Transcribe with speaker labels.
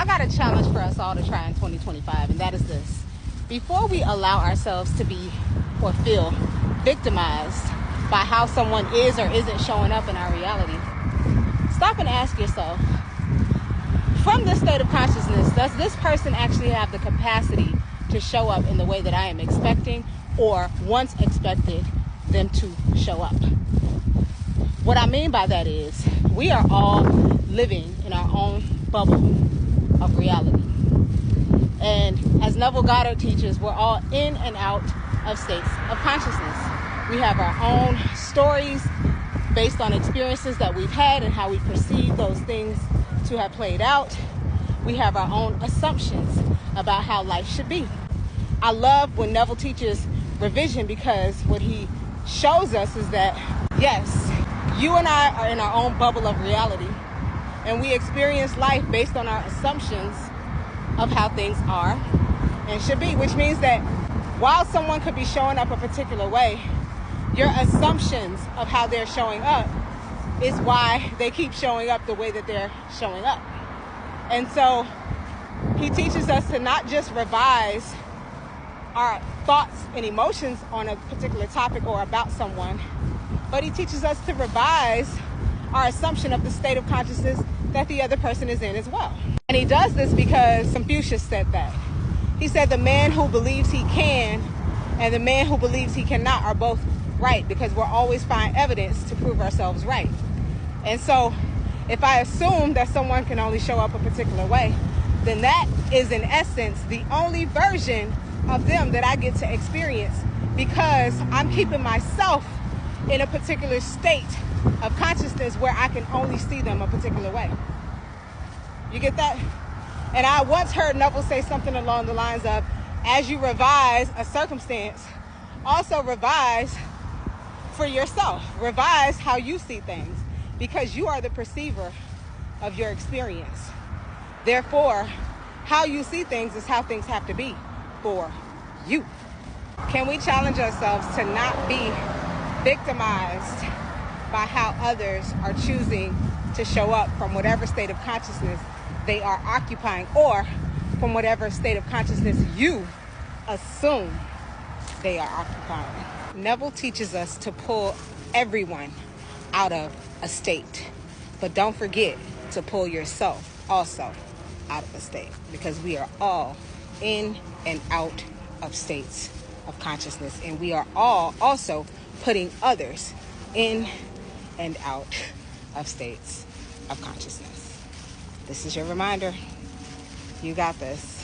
Speaker 1: I got a challenge for us all to try in 2025, and that is this. Before we allow ourselves to be or feel victimized by how someone is or isn't showing up in our reality, stop and ask yourself, from this state of consciousness, does this person actually have the capacity to show up in the way that I am expecting or once expected them to show up? What I mean by that is we are all living in our own bubble of reality. And as Neville Goddard teaches, we're all in and out of states of consciousness. We have our own stories based on experiences that we've had and how we perceive those things to have played out. We have our own assumptions about how life should be. I love when Neville teaches revision, because what he shows us is that, yes, you and I are in our own bubble of reality, and we experience life based on our assumptions of how things are and should be, which means that while someone could be showing up a particular way, your assumptions of how they're showing up is why they keep showing up the way that they're showing up. And so he teaches us to not just revise our thoughts and emotions on a particular topic or about someone, but he teaches us to revise our assumption of the state of consciousness that the other person is in as well. And he does this because Confucius said that. He said the man who believes he can and the man who believes he cannot are both right, because we'll always find evidence to prove ourselves right. And so if I assume that someone can only show up a particular way, then that is in essence the only version of them that I get to experience, because I'm keeping myself in a particular state of consciousness where I can only see them a particular way. You get that? And I once heard Neville say something along the lines of, as you revise a circumstance, also revise for yourself. Revise how you see things, because you are the perceiver of your experience. Therefore, how you see things is how things have to be for you. Can we challenge ourselves to not be victimized by how others are choosing to show up from whatever state of consciousness they are occupying, or from whatever state of consciousness you assume they are occupying? Neville teaches us to pull everyone out of a state, but don't forget to pull yourself also out of a state, because we are all in and out of states of consciousness, and we are all also putting others in and out of states of consciousness. This is your reminder. You got this.